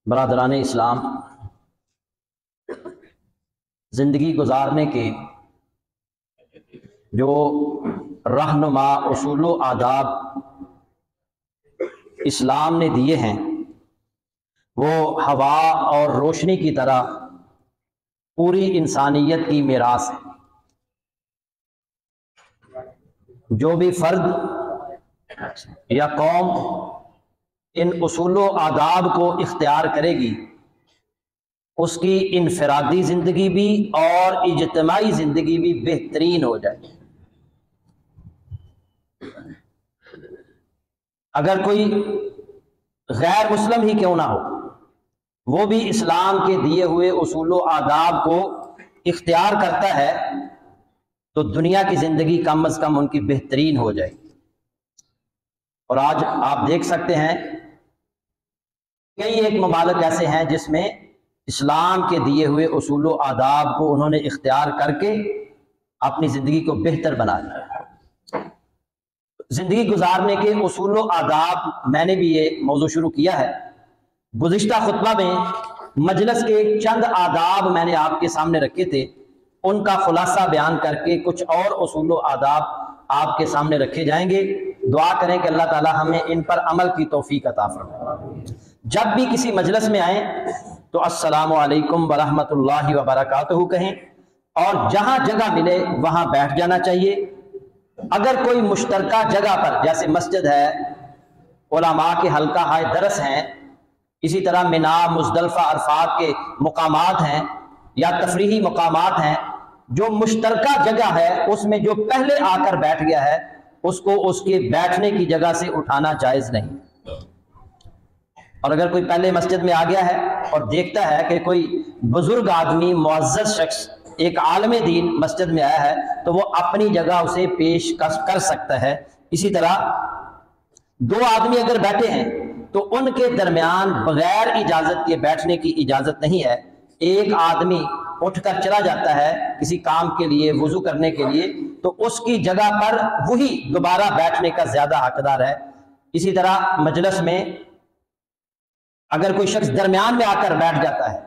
برادران اسلام، زندگی گزارنے کے جو رہنما اصول و آداب اسلام نے دیے ہیں وہ ہوا اور روشنی کی طرح پوری انسانیت کی میراث ہے۔ جو بھی فرد یا قوم ان اصول و آداب کو اختیار کرے گی اس کی انفرادی زندگی بھی اور اجتماعی زندگی بھی بہترین ہو جائے گی۔ اگر کوئی غیر مسلم ہی کیوں نہ ہو، وہ بھی اسلام کے دیے ہوئے اصول و آداب کو اختیار کرتا ہے تو دنیا کی زندگی کم از کم ان کی بہترین ہو جائے گی۔ اور آج آپ دیکھ سکتے ہیں کئی ایک ممالک ایسے ہیں جس میں اسلام کے دیے ہوئے اصول و آداب کو انہوں نے اختیار کر کے اپنی زندگی کو بہتر بنا لیا۔ زندگی گزارنے کے اصول و آداب، میں نے بھی یہ موضوع شروع کیا ہے۔ گزشتہ خطبہ میں مجلس کے چند آداب میں نے آپ کے سامنے رکھے تھے، ان کا خلاصہ بیان کر کے کچھ اور اصول و آداب آپ کے سامنے رکھے جائیں گے۔ دعا کریں کہ اللہ تعالی ہمیں ان پر عمل کی توفیق عطا فرمائے۔ جب بھی کسی مجلس میں آئیں تو السلام علیکم ورحمۃ اللہ وبرکاتہ کہیں، اور جہاں جگہ ملے وہاں بیٹھ جانا چاہیے۔ اگر کوئی مشترکہ جگہ پر جیسے مسجد ہے، علماء کے حلقہ ہائے درس ہیں، اسی طرح منا، مزدلفہ، عرفات کے مقامات ہیں یا تفریحی مقامات ہیں، جو مشترکہ جگہ ہے اس میں جو پہلے آ کر بیٹھ گیا ہے اس کو اس کے بیٹھنے کی جگہ سے اٹھانا جائز نہیں۔ اور اگر کوئی پہلے مسجد میں آ گیا ہے اور دیکھتا ہے کہ کوئی بزرگ آدمی، معزز شخص، ایک عالم دین مسجد میں آیا ہے تو وہ اپنی جگہ اسے پیش کر سکتا ہے۔ اسی طرح دو آدمی اگر بیٹھے ہیں تو ان کے درمیان بغیر اجازت کے بیٹھنے کی اجازت نہیں ہے۔ ایک آدمی اٹھ کر چلا جاتا ہے کسی کام کے لیے، وضو کرنے کے لیے، تو اس کی جگہ پر وہی دوبارہ بیٹھنے کا زیادہ حقدار ہے۔ اسی طرح مجلس میں اگر کوئی شخص درمیان میں آ کر بیٹھ جاتا ہے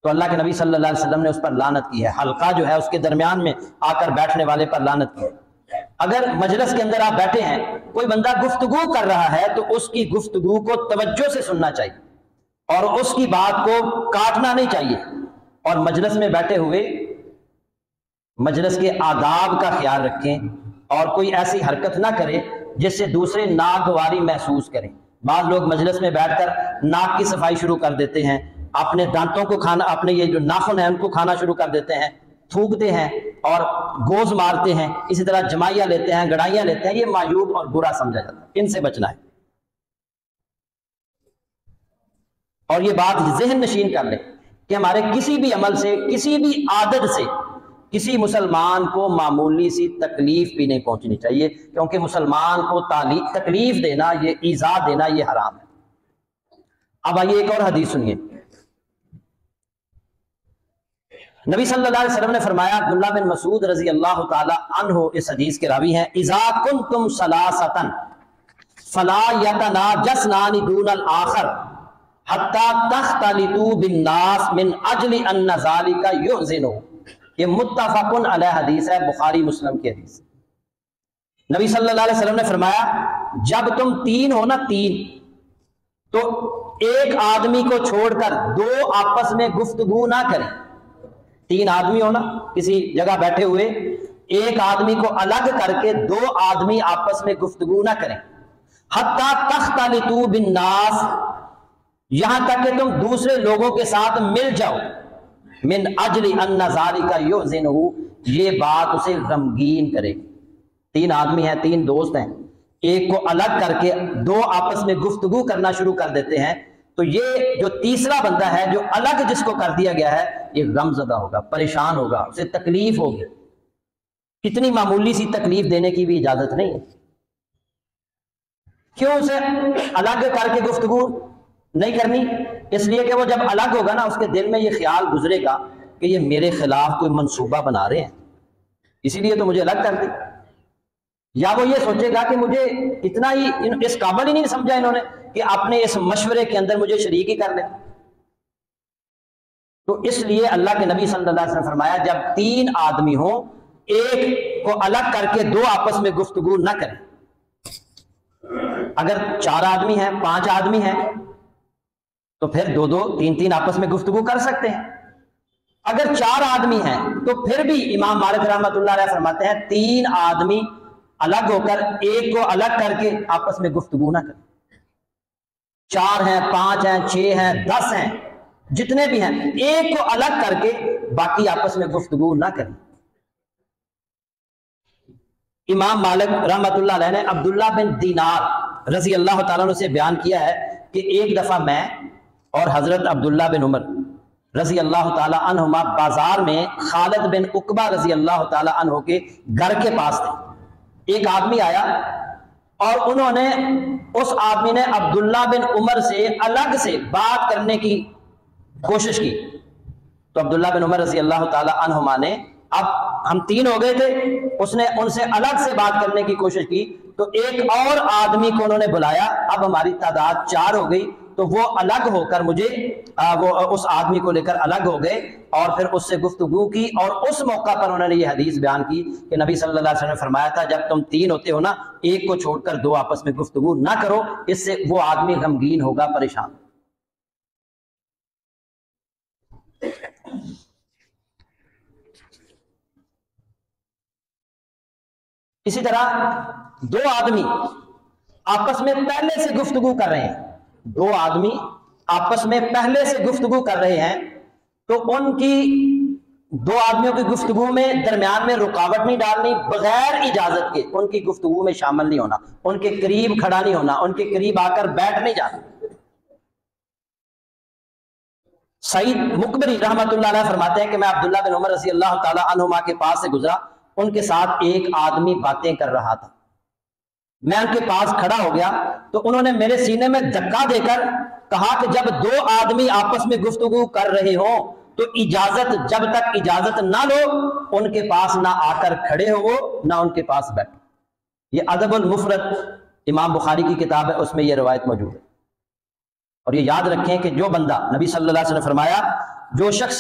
تو اللہ کے نبی صلی اللہ علیہ وسلم نے اس پر لعنت کی ہے۔ حلقہ جو ہے اس کے درمیان میں آ کر بیٹھنے والے پر لعنت کی ہے۔ اگر مجلس کے اندر آپ بیٹھے ہیں، کوئی بندہ گفتگو کر رہا ہے تو اس کی گفتگو کو توجہ سے سننا چاہیے اور اس کی بات کو کاٹنا نہیں چاہیے، اور مجلس میں بیٹھے ہوئے مجلس کے آداب کا خیال رکھیں اور کوئی ایسی حرکت نہ کرے جس سے دوسرے ناگواری محسوس کریں۔ بعض لوگ مجلس میں بیٹھ کر ناک کی صفائی شروع کر دیتے ہیں، اپنے دانتوں کو کھانا، اپنے یہ جو ناخن ہیں ان کو کھانا شروع کر دیتے ہیں، تھوکتے ہیں اور گوز مارتے ہیں، اسی طرح جمائیاں لیتے ہیں، گڑائیاں لیتے ہیں۔ یہ معیوب اور برا سمجھا جاتا ہے، ان سے بچنا ہے۔ اور یہ بات ذہن نشین کر لیں کہ ہمارے کسی بھی عمل سے، کسی بھی عادت سے کسی مسلمان کو معمولی سی تکلیف بھی نہیں پہنچنی چاہیے، کیونکہ مسلمان کو تکلیف دینا، یہ ایذا دینا، یہ حرام ہے۔ اب آئیے ایک اور حدیث سنیے۔ نبی صلی اللہ علیہ وسلم نے فرمایا، عبداللہ بن مسعود رضی اللہ تعالی عنہ اس حدیث کے راوی ہیں، اذا کنتم ثلاثۃ فلا یتناجسنان دون الآخر حتی تختلطوا بالناس من اجل ان ذلک یحزنہ۔ یہ متفق علیہ حدیث ہے، بخاری مسلم کی حدیث۔ نبی صلی اللہ علیہ وسلم نے فرمایا جب تم تین ہو نا، تین، تو ایک آدمی کو چھوڑ کر دو آپس میں گفتگو نہ کریں۔ تین آدمی ہو نا کسی جگہ بیٹھے ہوئے، ایک آدمی کو الگ کر کے دو آدمی آپس میں گفتگو نہ کریں۔ حتی تختلطوا بالناس، یہاں تک کہ تم دوسرے لوگوں کے ساتھ مل جاؤ۔ من اجل ان ذالک یحزنہ، یہ بات اسے غمگین کرے گی۔ تین آدمی ہیں، تین دوست ہیں، ایک کو الگ کر کے دو آپس میں گفتگو کرنا شروع کر دیتے ہیں تو یہ جو تیسرا بندہ ہے جو الگ جس کو کر دیا گیا ہے یہ غم زدہ ہوگا، پریشان ہوگا، اسے تکلیف ہوگی۔ اتنی معمولی سی تکلیف دینے کی بھی اجازت نہیں ہے۔ کیوں اسے الگ کر کے گفتگو نہیں کرنی؟ اس لیے کہ وہ جب الگ ہوگا نا اس کے دل میں یہ خیال گزرے گا کہ یہ میرے خلاف کوئی منصوبہ بنا رہے ہیں، اسی لیے تو مجھے الگ کر دی۔ یا وہ یہ سوچے گا کہ مجھے اتنا ہی اس قابل ہی نہیں سمجھا انہوں نے کہ اپنے اس مشورے کے اندر مجھے شریک ہی کر لیں۔ تو اس لیے اللہ کے نبی صلی اللہ علیہ وسلم فرمایا جب 3 آدمی ہوں ایک کو الگ کر کے 2 آپس میں گفتگو نہ کریں. اگر 4 آدمی ہیں 5 آدمی ہیں تو پھر 2 3 آپس میں گفتگو کر سکتے ہیں. اگر 4 آدمی ہیں تو پھر بھی امام مالک رحمۃ اللہ علیہ فرماتے ہیں 3 آدمی الگ ہو کر ایک کو الگ کر کے آپس میں گفتگو نہ کریں. 4 ہیں 5 ہیں 6 ہیں 10 ہیں جتنے بھی ہیں ایک کو الگ کر کے باقی آپس میں گفتگو نہ کریں. امام مالک رحمۃ اللہ علیہ نے عبداللہ بن دینار رضی اللہ تعالیٰ عنہ سے بیان کیا ہے کہ ایک دفعہ میں اور حضرت عبداللہ بن عمر رضی اللہ تعالیٰ عنہما بازار میں خالد بن عقبہ رضی اللہ تعالیٰ عنہ کے گھر کے پاس تھے. ایک آدمی آیا اور انہوں نے اس آدمی نے عبداللہ بن عمر سے الگ سے بات کرنے کی کوشش کی. تو عبداللہ بن عمر رضی اللہ تعالیٰ عنہما نے, اب ہم 3 ہو گئے تھے, اس نے ان سے الگ سے بات کرنے کی کوشش کی تو ایک اور آدمی کو انہوں نے بلایا. اب ہماری تعداد 4 ہو گئی تو وہ الگ ہو کر مجھے وہ اس آدمی کو لے کر الگ ہو گئے اور پھر اس سے گفتگو کی. اور اس موقع پر انہوں نے یہ حدیث بیان کی کہ نبی صلی اللہ علیہ وسلم نے فرمایا تھا جب تم 3 ہوتے ہو نا ایک کو چھوڑ کر 2 آپس میں گفتگو نہ کرو, اس سے وہ آدمی غمگین ہوگا, پریشان. اسی طرح 2 آدمی آپس میں پہلے سے گفتگو کر رہے ہیں, 2 آدمی آپس میں پہلے سے گفتگو کر رہے ہیں تو ان کی 2 آدمیوں کی گفتگو میں درمیان میں رکاوٹ نہیں ڈالنی, بغیر اجازت کے ان کی گفتگو میں شامل نہیں ہونا, ان کے قریب کھڑا نہیں ہونا, ان کے قریب آ کر بیٹھ نہیں جانا. سعید مقبری رحمۃ اللہ علیہ فرماتے ہیں کہ میں عبداللہ بن عمر رضی اللہ تعالی عنہما کے پاس سے گزرا, ان کے ساتھ ایک آدمی باتیں کر رہا تھا. میں ان کے پاس کھڑا ہو گیا تو انہوں نے میرے سینے میں دھکا دے کر کہا کہ جب 2 آدمی آپس میں گفتگو کر رہے ہوں تو اجازت, جب تک اجازت نہ لو ان کے پاس نہ آ کر کھڑے ہو نہ ان کے پاس بیٹھو. یہ ادب المفرد امام بخاری کی کتاب ہے, اس میں یہ روایت موجود ہے. اور یہ یاد رکھیں کہ جو بندہ, نبی صلی اللہ علیہ وسلم نے فرمایا جو شخص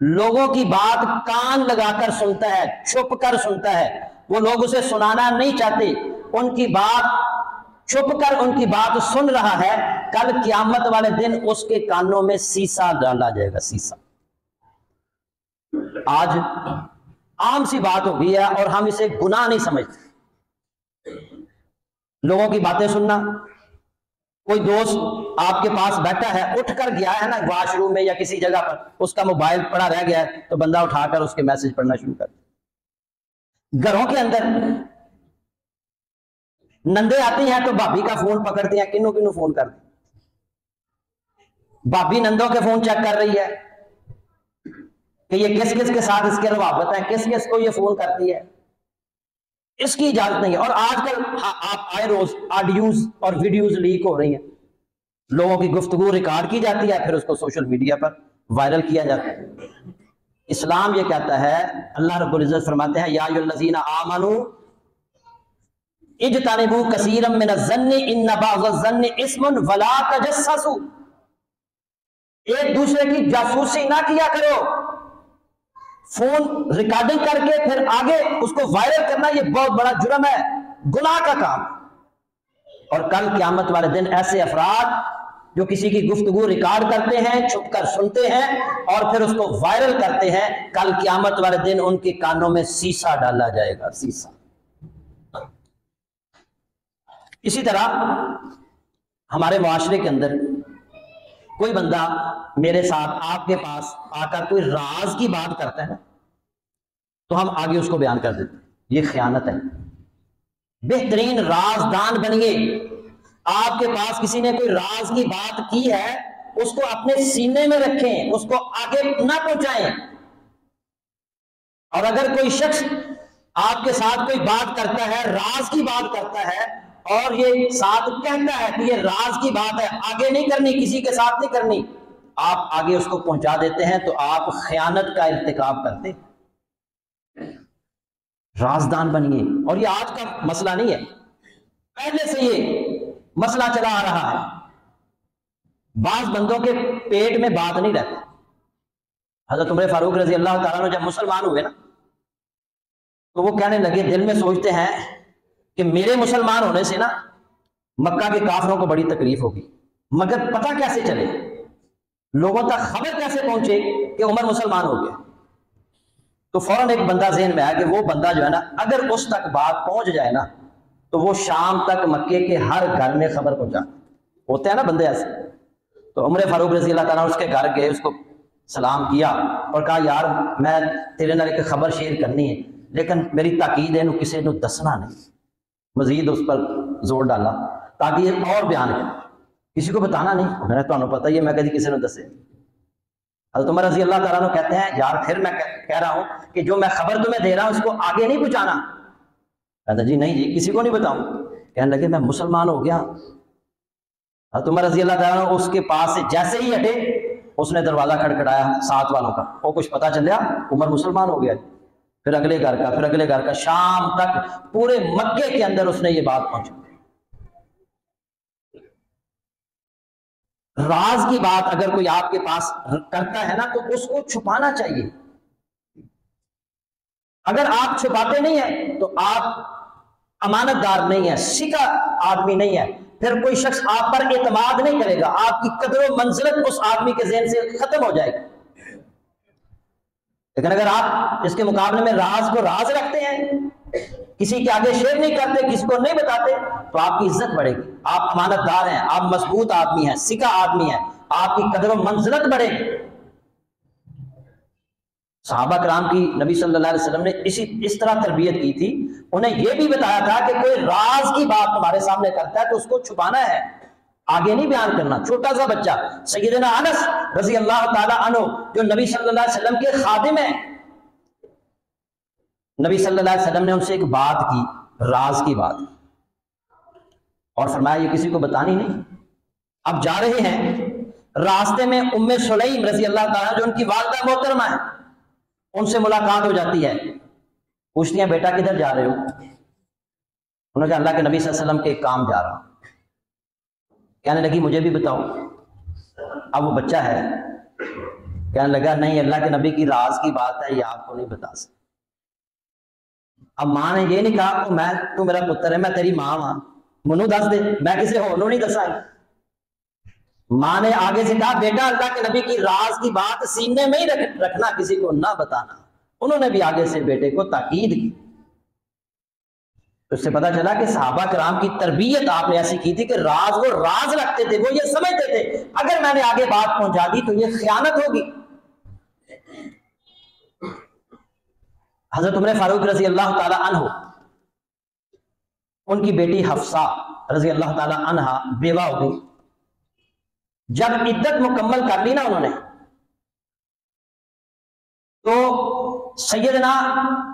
لوگوں کی بات کان لگا کر سنتا ہے, چھپ کر سنتا ہے, وہ لوگ اسے سنانا نہیں چاہتے, ان کی بات چھپ کر ان کی بات سن رہا ہے, کل قیامت والے دن اس کے کانوں میں سیسا ڈالا جائے گا. سیسا آج عام سی بات ہو گئی ہے اور ہم اسے گناہ نہیں سمجھتے. لوگوں کی باتیں سننا, کوئی دوست آپ کے پاس بیٹھا ہے, اٹھ کر گیا ہے نا واش روم میں یا کسی جگہ پر, اس کا موبائل پڑا رہ گیا ہے تو بندہ اٹھا کر اس کے میسج پڑھنا شروع کر. گھروں کے اندر نندے آتی ہیں تو بھابھی کا فون پکڑتے ہیں, کنوں کنوں فون کرتے ہیں, بھابھی نندوں کے فون چیک کر رہی ہے کہ یہ کس کس کے ساتھ اس کے روابط ہے, کس کس کو یہ فون کرتی ہے, اس کی اجازت نہیں ہے. اور آج کل آپ آئے روز آڈیوز اور ویڈیوز لیک ہو رہی ہیں, لوگوں کی گفتگو ریکارڈ کی جاتی ہے, پھر اس کو سوشل میڈیا پر وائرل کیا جاتا ہے. اسلام یہ کہتا ہے, اللہ رب العزت فرماتے ہیں یا ایھا الذین آمنوا اجتنبوا کثیرا من الظن ان بعض الظن اثم ولا تجسسوا, ایک دوسرے کی جاسوسی نہ کیا کرو. فون ریکارڈنگ کر کے پھر آگے اس کو وائرل کرنا یہ بہت بڑا جرم ہے, گناہ کا کام. اور کل قیامت والے دن ایسے افراد جو کسی کی گفتگو ریکارڈ کرتے ہیں, چھپ کر سنتے ہیں اور پھر اس کو وائرل کرتے ہیں, کل قیامت والے دن ان کے کانوں میں سیسا ڈالا جائے گا, سیسا. اسی طرح ہمارے معاشرے کے اندر کوئی بندہ میرے ساتھ آپ کے پاس آ کر کوئی راز کی بات کرتا ہے تو ہم آگے اس کو بیان کر دیتے ہیں, یہ خیانت ہے. بہترین رازدان بنیے. آپ کے پاس کسی نے کوئی راز کی بات کی ہے, اس کو اپنے سینے میں رکھیں, اس کو آگے نہ پہنچائیں. اور اگر کوئی شخص آپ کے ساتھ کوئی بات کرتا ہے, راز کی بات کرتا ہے اور یہ ساتھ کہتا ہے کہ یہ راز کی بات ہے, آگے نہیں کرنی, کسی کے ساتھ نہیں کرنی, آپ آگے اس کو پہنچا دیتے ہیں تو آپ خیانت کا ارتکاب کرتے ہیں. رازدان بنیے. اور یہ آج کا مسئلہ نہیں ہے, پہلے سے یہ مسئلہ چلا آ رہا ہے. بعض بندوں کے پیٹ میں بات نہیں رہتی, حضرت عمر فاروق رضی اللہ تعالیٰ عنہ جب مسلمان ہوئے نا تو وہ کہنے لگے، دل میں سوچتے ہیں کہ میرے مسلمان ہونے سے نا مکہ کے کافروں کو بڑی تکلیف ہوگی، مگر پتہ کیسے چلے، لوگوں تک خبر کیسے پہنچے کہ عمر مسلمان ہو گیا؟ تو فوراً ایک بندہ ذہن میں آیا کہ وہ بندہ جو ہے نا اگر اس تک بات پہنچ جائے نا تو وہ شام تک مکے کے ہر گھر میں خبر پہنچا، ہوتے ہیں نا بندے ایسے۔ تو عمر فاروق رضی اللہ تعالیٰ اس کے گھر گئے، اس کو سلام کیا اور کہا یار میں تیرے نال ایک خبر شیئر کرنی ہے لیکن میری تاکید ہے کسی نے دسنا نہیں، مزید اس پر زور ڈالا تاکہ یہ اور بیان کرے، کسی کو بتانا نہیں، میں نے تو پتہ ہی ہے میں کبھی کسی نے دسے۔ حضرت عمر رضی اللہ تعالیٰ عنہ کہتے ہیں یار پھر میں کہہ رہا ہوں کہ جو میں خبر تمہیں دے رہا ہوں اس کو آگے نہیں پہنچانا۔ کہتا جی نہیں جی کسی کو نہیں بتاؤں۔ کہنے لگے میں مسلمان ہو گیا۔ حضرت عمر رضی اللہ تعالیٰ عنہ اس کے پاس سے جیسے ہی ہٹے اس نے دروازہ کھڑکھڑایا ساتھ والوں کا، وہ کچھ پتا چل گیا عمر مسلمان ہو گیا۔ پھر اگلے گھر کا، پھر اگلے گھر کا، شام تک پورے مکے کے اندر اس نے یہ بات پہنچا۔ راز کی بات اگر کوئی آپ کے پاس کرتا ہے نا تو اس کو چھپانا چاہیے۔ اگر آپ چھپاتے نہیں ہیں تو آپ امانت دار نہیں ہیں، سکہ آدمی نہیں ہے، پھر کوئی شخص آپ پر اعتماد نہیں کرے گا، آپ کی قدر و منزلت اس آدمی کے ذہن سے ختم ہو جائے گی۔ لیکن اگر آپ اس کے مقابلے میں راز کو راز رکھتے ہیں، کسی کے آگے شیئر نہیں کرتے، کسی کو نہیں بتاتے، تو آپ کی عزت بڑھے گی، آپ امانت دار ہیں، آپ مضبوط آدمی ہیں، سکہ آدمی ہیں، آپ کی قدر و منزلت بڑھے گی۔ صحابہ کرام کی نبی صلی اللہ علیہ وسلم نے اس طرح تربیت کی تھی، انہیں یہ بھی بتایا تھا کہ کوئی راز کی بات تمہارے سامنے کرتا ہے تو اس کو چھپانا ہے، آگے نہیں بیان کرنا۔ چھوٹا سا بچہ سیدنا انس رضی اللہ تعالی عنہ جو نبی صلی اللہ علیہ وسلم کے خادم ہیں، نبی صلی اللہ علیہ وسلم نے ان سے ایک بات کی، راز کی بات، اور فرمایا یہ کسی کو بتانی نہیں۔ اب جا رہے ہیں، راستے میں ام سلیم رضی اللہ تعالیٰ جو ان کی والدہ محترمہ ہے، ان سے ملاقات ہو جاتی ہے، پوچھتی ہیں بیٹا کدھر جا رہے ہو؟ انہوں نے کہا اللہ کے نبی صلی اللہ علیہ وسلم کے کام جا رہا ہوں۔ کہنے لگی مجھے بھی بتاؤ۔ اب وہ بچہ ہے، کہنے لگا نہیں اللہ کے نبی کی راز کی بات ہے، یہ آپ کو نہیں بتا سکتا۔ اب ماں نے یہ نہیں کہا کہ تو میرا پتر ہے، میں تیری ماں ہاں، منو دس دے، میں کسی ہو نہیں دسا۔ ماں نے آگے سے کہا بیٹا اللہ کے نبی کی راز کی بات سینے میں ہی رکھنا، کسی کو نہ بتانا۔ انہوں نے بھی آگے سے بیٹے کو تاکید کی۔ اس سے پتا چلا کہ صحابہ کرام کی تربیت آپ نے ایسی کی تھی کہ راز وہ راز رکھتے تھے، وہ یہ سمجھتے تھے اگر میں نے آگے بات پہنچا دی تو یہ خیانت ہوگی۔ حضرت عمر فاروق رضی اللہ تعالی عنہ، ان کی بیٹی حفصہ رضی اللہ تعالی عنہ بیوہ ہو گئی۔ جب عدت مکمل کر لی نا انہوں نے، تو سیدنا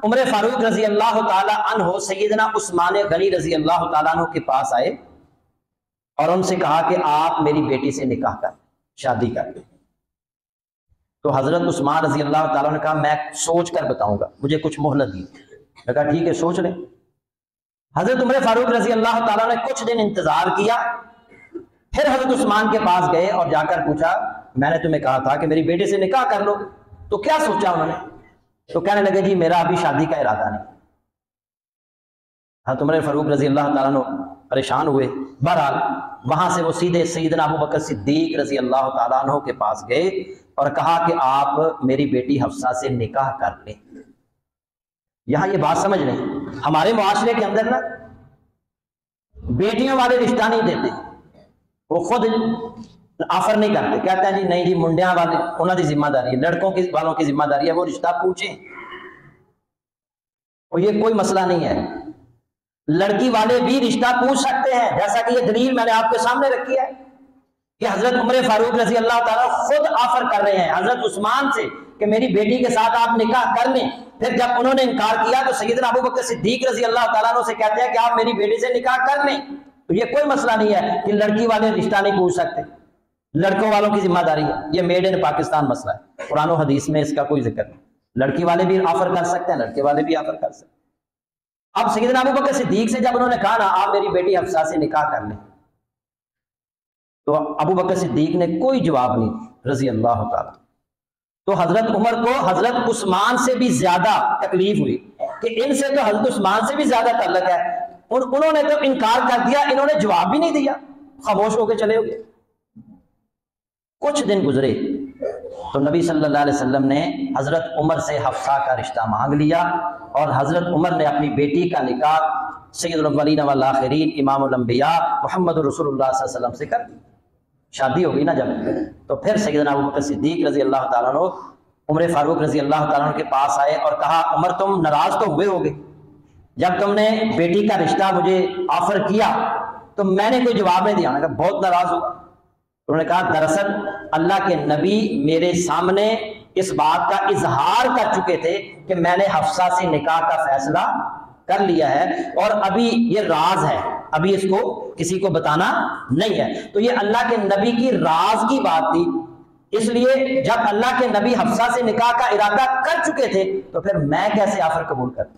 عمر فاروق رضی اللہ تعالی عنہ سیدنا عثمان غنی رضی اللہ تعالیٰ عنہ کے پاس آئے اور ان سے کہا کہ آپ میری بیٹی سے نکاح کر، شادی کر لیں۔ تو حضرت عثمان رضی اللہ تعالیٰ نے کہا میں سوچ کر بتاؤں گا، مجھے کچھ مہلت دی۔ میں کہا ٹھیک ہے سوچ لیں۔ حضرت عمر فاروق رضی اللہ تعالیٰ نے کچھ دن انتظار کیا، پھر حضرت عثمان کے پاس گئے اور جا کر پوچھا میں نے تمہیں کہا تھا کہ میری بیٹے سے نکاح کر لو، تو کیا سوچا انہوں نے؟ تو کہنے لگے جی میرا ابھی شادی کا ارادہ نہیں۔ حضرت عمر فاروق رضی اللہ تعالیٰ عنہ پریشان ہوئے۔ بہرحال وہاں سے وہ سیدھے سیدنا ابو بکر صدیق رضی اللہ تعالیٰ عنہ کے پاس گئے اور کہا کہ آپ میری بیٹی حفصہ سے نکاح کر لیں۔ یہاں یہ بات سمجھ لیں، ہمارے معاشرے کے اندر نا بیٹیوں والے رشتہ نہیں دیتے، وہ خود آفر نہیں کرتے، کہتے ہیں جی نہیں جی منڈیاں والے انہوں کی ذمہ داری ہے، لڑکوں کی والوں کی ذمہ داری ہے، وہ رشتہ پوچھیں۔ اور یہ کوئی مسئلہ نہیں ہے، لڑکی والے بھی رشتہ پوچھ سکتے ہیں، جیسا کہ یہ دلیل میں نے آپ کے سامنے رکھی ہے کہ حضرت عمر فاروق رضی اللہ تعالیٰ خود آفر کر رہے ہیں حضرت عثمان سے کہ میری بیٹی کے ساتھ آپ نکاح کر لیں۔ پھر جب انہوں نے انکار کیا تو سیدنا ابو بکر صدیق رضی اللہ تعالیٰ عنہ سے کہتے ہیں کہ آپ میری بیٹی سے نکاح کر لیں۔ تو یہ کوئی مسئلہ نہیں ہے کہ لڑکی والے رشتہ نہیں پوچھ سکتے، لڑکوں والوں کی ذمہ داری ہے، یہ میڈ ان پاکستان مسئلہ ہے، قرآن و حدیث میں اس کا کوئی ذکر نہیں۔ لڑکی والے بھی آفر کر سکتے ہیں، لڑکے والے بھی آفر کر سکتے ہیں۔ اب سیدنا ابو بکر صدیق سے جب انہوں نے کہا نا آپ میری بیٹی حفصہ سے نکاح کر لیں، تو ابو بکر صدیق نے کوئی جواب نہیں رضی اللہ تعالیٰ۔ تو حضرت عمر کو حضرت عثمان سے بھی زیادہ تکلیف ہوئی کہ ان سے تو حضرت عثمان سے بھی زیادہ تعلق ہے، انہوں نے تو انکار کر دیا، انہوں نے جواب بھی نہیں دیا، خاموش ہو کے چلے ہوئے۔ کچھ دن گزرے تو نبی صلی اللہ علیہ وسلم نے حضرت عمر سے حفصہ کا رشتہ مانگ لیا، اور حضرت عمر نے اپنی بیٹی کا نکاح سید الاولین والآخرین امام الانبیاء محمد رسول اللہ صلی اللہ علیہ وسلم سے کر دی۔ شادی ہو گئی نا جب، تو پھر سیدنا ابوبکر صدیق رضی اللہ تعالیٰ عنہ عمر فاروق رضی اللہ تعالیٰ عنہ کے پاس آئے اور کہا عمر تم ناراض تو ہوئے ہوگے، جب تم نے بیٹی کا رشتہ مجھے آفر کیا تو میں نے کوئی جواب نہیں دیا، میں نے کہا بہت ناراض ہوا۔ انہوں نے کہا دراصل اللہ کے نبی میرے سامنے اس بات کا اظہار کر چکے تھے کہ میں نے حفصہ سے نکاح کا فیصلہ کر لیا ہے، اور ابھی یہ راز ہے، ابھی اس کو کسی کو بتانا نہیں ہے۔ تو یہ اللہ کے نبی کی راز کی بات تھی، اس لیے جب اللہ کے نبی حفصہ سے نکاح کا ارادہ کر چکے تھے تو پھر میں کیسے آفر قبول کرتا۔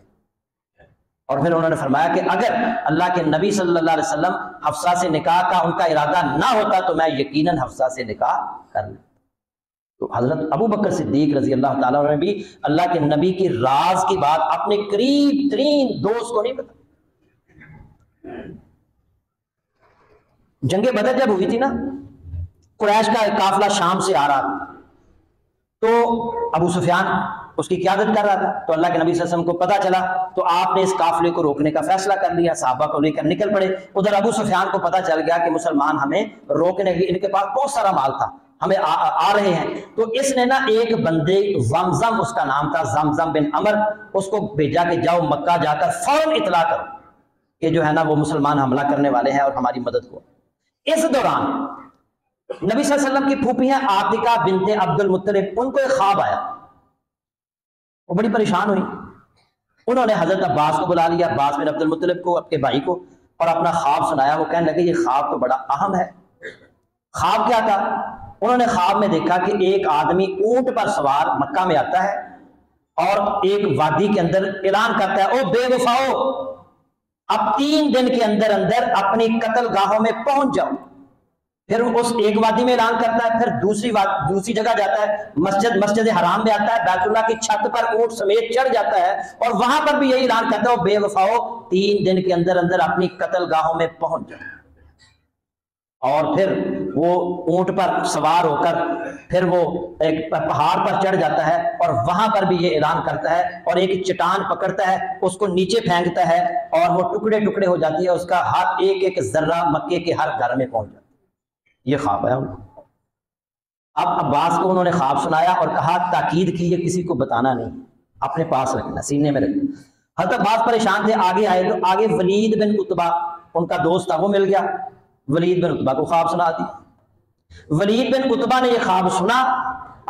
اور پھر انہوں نے فرمایا کہ اگر اللہ کے نبی صلی اللہ علیہ وسلم حفصہ سے نکاح کا ان کا ارادہ نہ ہوتا تو میں یقیناً حفصہ سے نکاح کر لیتا۔ تو حضرت ابو بکر صدیق رضی اللہ تعالیٰ عنہ نے بھی اللہ کے نبی کی راز کی بات اپنے قریب ترین دوست کو نہیں بتائی۔ جنگ بدر جب ہوئی تھی نا، قریش کا ایک قافلہ شام سے آ رہا تھا، تو ابو سفیان اس کی قیادت کر رہا تھا، تو اللہ کے نبی صلی اللہ علیہ وسلم کو پتہ چلا تو آپ نے اس قافلے کو روکنے کا فیصلہ کر لیا، صحابہ کو لے کر نکل پڑے۔ ادھر ابو سفیان کو پتہ چل گیا کہ مسلمان ہمیں روکنے کے، ان کے پاس بہت سارا مال تھا، ہمیں آ رہے ہیں، تو اس نے نا ایک بندے زمزم اس کا نام تھا، زمزم بن عمر، اس کو بھیجا کہ جاؤ مکہ جا کر فوراً اطلاع کرو کہ جو ہے نا وہ مسلمان حملہ کرنے والے ہیں اور ہماری مدد کو۔ اس دوران نبی صلی اللہ علیہ وسلم کی پھوپھی ہیں عاتکہ بنت عبد المطلب، ان کو ایک خواب آیا، وہ بڑی پریشان ہوئی۔ انہوں نے حضرت عباس کو بلا لیا، عباس بن عبد المطلب کو، اپنے بھائی کو، اور اپنا خواب سنایا۔ وہ کہنے لگے یہ خواب تو بڑا اہم ہے۔ خواب کیا تھا؟ انہوں نے خواب میں دیکھا کہ ایک آدمی اونٹ پر سوار مکہ میں آتا ہے اور ایک وادی کے اندر اعلان کرتا ہے او بے وفاؤ، اب 3 دن کے اندر اندر اپنی قتل گاہوں میں پہنچ جاؤ۔ پھر اس ایک وادی میں اعلان کرتا ہے، پھر دوسری جگہ جاتا ہے، مسجد حرام میں آتا ہے، بیت اللہ کی چھت پر اونٹ سمیت چڑھ جاتا ہے، اور وہاں پر بھی یہی اعلان کرتا ہے بے وفاؤ 3 دن کے اندر اندر اپنی قتل گاہوں میں پہنچ جاؤ۔ اور پھر وہ اونٹ پر سوار ہو کر پھر وہ ایک پہاڑ پر چڑھ جاتا ہے، اور وہاں پر بھی یہ اعلان کرتا ہے، اور ایک چٹان پکڑتا ہے، اس کو نیچے پھینکتا ہے، اور وہ ٹکڑے ٹکڑے ہو جاتی ہے، اس کا ہر ایک ذرہ مکے کے ہر گھر میں پہنچ جاتا ہے۔ یہ خواب ہے ان کو۔ اب عباس کو انہوں نے خواب سنایا اور کہا تاکید کی یہ کسی کو بتانا نہیں، اپنے پاس رکھنا، سینے میں رکھنا۔ حضرت عباس پریشان تھے، آگے آئے تو آگے ولید بن عتبہ ان کا دوست تھا، وہ مل گیا، ولید بن عتبہ کو خواب سنا دیا۔ ولید بن عتبہ نے یہ خواب سنا،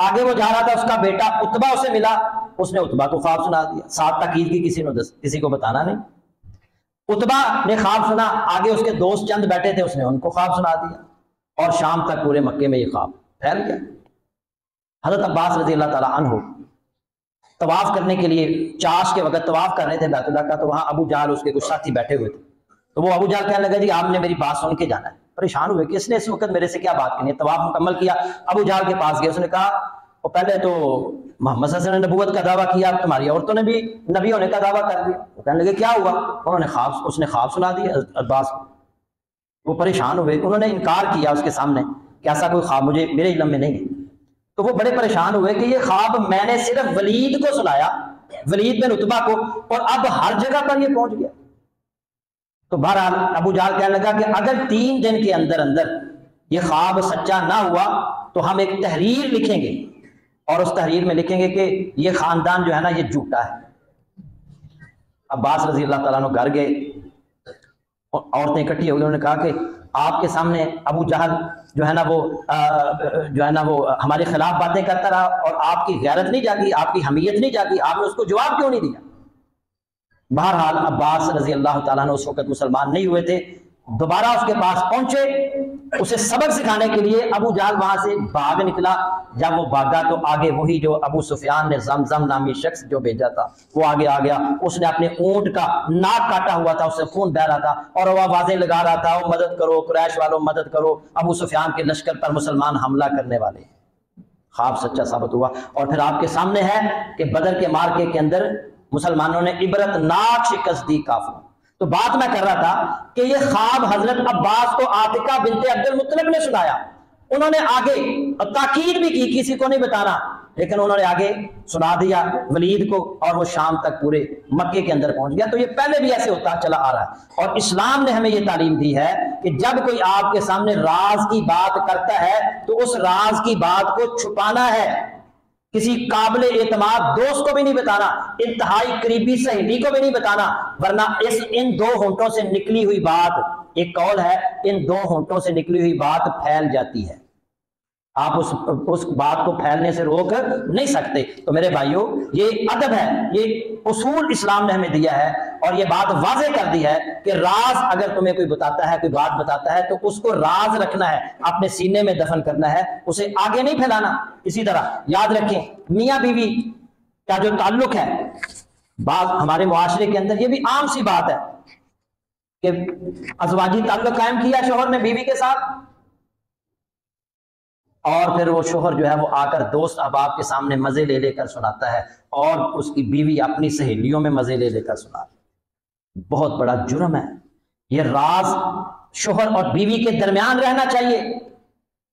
آگے وہ جا رہا تھا، اس کا بیٹا عتبہ اسے ملا، اس نے عتبہ کو خواب سنا دیا، ساتھ تاکید کی کسی کو بتانا نہیں۔ عتبہ نے خواب سنا، آگے اس کے دوست چند بیٹھے تھے، اس نے ان کو خواب سنا دیا، اور شام تک پورے مکے میں یہ خواب پھیل گیا۔ حضرت عباس رضی اللہ تعالیٰ عنہ طواف کرنے کے لیے چاش کے وقت طواف کر رہے تھے بیت اللہ کا، تو وہاں ابو جہل اس کے کچھ ساتھی بیٹھے ہوئے تھے، تو وہ ابو جہل کہنے لگا جی آپ نے میری بات سن کے جانا ہے۔ پریشان ہوئے کہ اس نے اس وقت میرے سے کیا بات کرنی ہے۔ طواف مکمل کیا، ابو جہل کے پاس گئے، اس نے کہا وہ پہلے تو محمد صلی اللہ علیہ وسلم نے نبوت کا دعویٰ کیا، تمہاری عورتوں نے بھی نبی ہونے کا دعویٰ کر دیا۔ وہ کہنے لگے کیا ہوا؟ اس نے خواب سنا دیا عباس کو۔ وہ پریشان ہوئے، انہوں نے انکار کیا اس کے سامنے کہ ایسا کوئی خواب میرے علم میں نہیں ہے۔ تو وہ بڑے پریشان ہوئے کہ یہ خواب میں نے صرف ولید کو سنایا، ولید بن عتبہ کو، اور اب ہر جگہ پر یہ پہنچ گیا۔ تو بہرحال ابو جہل کہنے لگا کہ اگر 3 دن کے اندر اندر یہ خواب سچا نہ ہوا تو ہم ایک تحریر لکھیں گے، اور اس تحریر میں لکھیں گے کہ یہ خاندان جو ہے نا یہ جھوٹا ہے۔ عباس رضی اللہ تعالیٰ عنہ گھر گئے، عورتیں اکٹھی ہو گئی، انہوں نے کہا کہ آپ کے سامنے ابو جہل جو ہے نا وہ ہمارے خلاف باتیں کرتا رہا، اور آپ کی غیرت نہیں جاگی، آپ کی حمیت نہیں جاگی، آپ نے اس کو جواب کیوں نہیں دیا؟ بہرحال عباس رضی اللہ تعالیٰ عنہ اس وقت مسلمان نہیں ہوئے تھے، دوبارہ اس کے پاس پہنچے اسے سبق سکھانے کے لیے۔ ابو جہل وہاں سے بھاگ نکلا، جب وہ بھاگا تو آگے وہی جو ابو سفیان نے زمزم نامی شخص جو بھیجا تھا وہ آگے آ گیا، اس نے اپنے اونٹ کا ناک کاٹا ہوا تھا، اس سے خون بہ رہا تھا، اور وہ آوازیں لگا رہا تھا وہ مدد کرو قریش والوں، مدد کرو، ابو سفیان کے لشکر پر مسلمان حملہ کرنے والے۔ خواب سچا ثابت ہوا، اور پھر آپ کے سامنے ہے کہ بدر کے مارکے کے اندر مسلمانوں نے عبرت ناک شکست دی کافروں۔ تو بات میں کر رہا تھا کہ یہ خواب حضرت عباس کو عاتقہ بنت عبد المطلب نے سنایا، انہوں نے آگے تاکید بھی کی کسی کو نہیں بتانا، لیکن انہوں نے آگے سنا دیا ولید کو، اور وہ شام تک پورے مکے کے اندر پہنچ گیا۔ تو یہ پہلے بھی ایسے ہوتا چلا آ رہا ہے، اور اسلام نے ہمیں یہ تعلیم دی ہے کہ جب کوئی آپ کے سامنے راز کی بات کرتا ہے تو اس راز کی بات کو چھپانا ہے، کسی قابل اعتماد دوست کو بھی نہیں بتانا، انتہائی قریبی سہیلی کو بھی نہیں بتانا، ورنہ ان دو ہونٹوں سے نکلی ہوئی بات، ایک قول ہے ان دو ہونٹوں سے نکلی ہوئی بات پھیل جاتی ہے، آپ اس بات کو پھیلنے سے روک نہیں سکتے۔ تو میرے بھائیوں، یہ ادب ہے، یہ اصول اسلام نے ہمیں دیا ہے، اور یہ بات واضح کر دی ہے کہ راز اگر تمہیں کوئی بتاتا ہے، کوئی بات بتاتا ہے، تو اس کو راز رکھنا ہے، اپنے سینے میں دفن کرنا ہے، اسے آگے نہیں پھیلانا۔ اسی طرح یاد رکھیں میاں بیوی کا جو تعلق ہے، بعض ہمارے معاشرے کے اندر یہ بھی عام سی بات ہے کہ ازواجی تعلق قائم کیا شوہر نے بیوی کے ساتھ، اور پھر وہ شوہر جو ہے وہ آ کر دوست احباب کے سامنے مزے لے لے کر سناتا ہے، اور اس کی بیوی اپنی سہیلیوں میں مزے لے لے کر سناتی ہے۔ بہت بڑا جرم ہے یہ، راز شوہر اور بیوی کے درمیان رہنا چاہیے،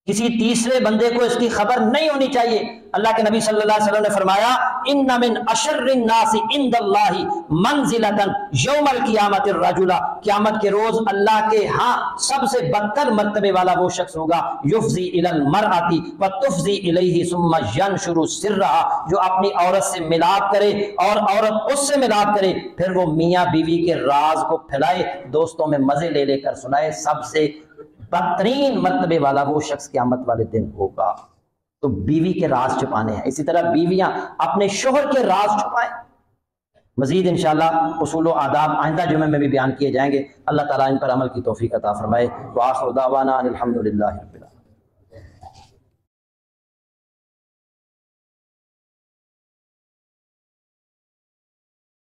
کسی تیسرے بندے کو اس کی خبر نہیں ہونی چاہیے۔ اللہ کے نبی صلی اللہ علیہ وسلم نے فرمایا ان من اشر الناس عند اللہ منزلۃ یوم القیامت الرجل، قیامت کے روز اللہ کے ہاں سب سے بدتر مرتبے والا وہ شخص ہوگا یفضی الی المرأۃ وتفضی الیہ ثم ینشر سرها، جو اپنی عورت سے ملاپ کرے اور عورت اس سے ملاپ کرے، پھر وہ میاں بیوی کے راز کو پھیلائے، دوستوں میں مزے لے لے کر سنائے، سب سے بدترین مرتبے والا وہ شخص قیامت والے دن ہوگا۔ تو بیوی کے راز چھپانے ہیں، اسی طرح بیویاں اپنے شوہر کے راز چھپائیں۔ مزید انشاءاللہ اصول و آداب آئندہ جمعے میں بھی بیان کیے جائیں گے۔ اللہ تعالیٰ ان پر عمل کی توفیق عطا فرمائے۔ وآخر دعوانا ان الحمد للہ رب العالمین۔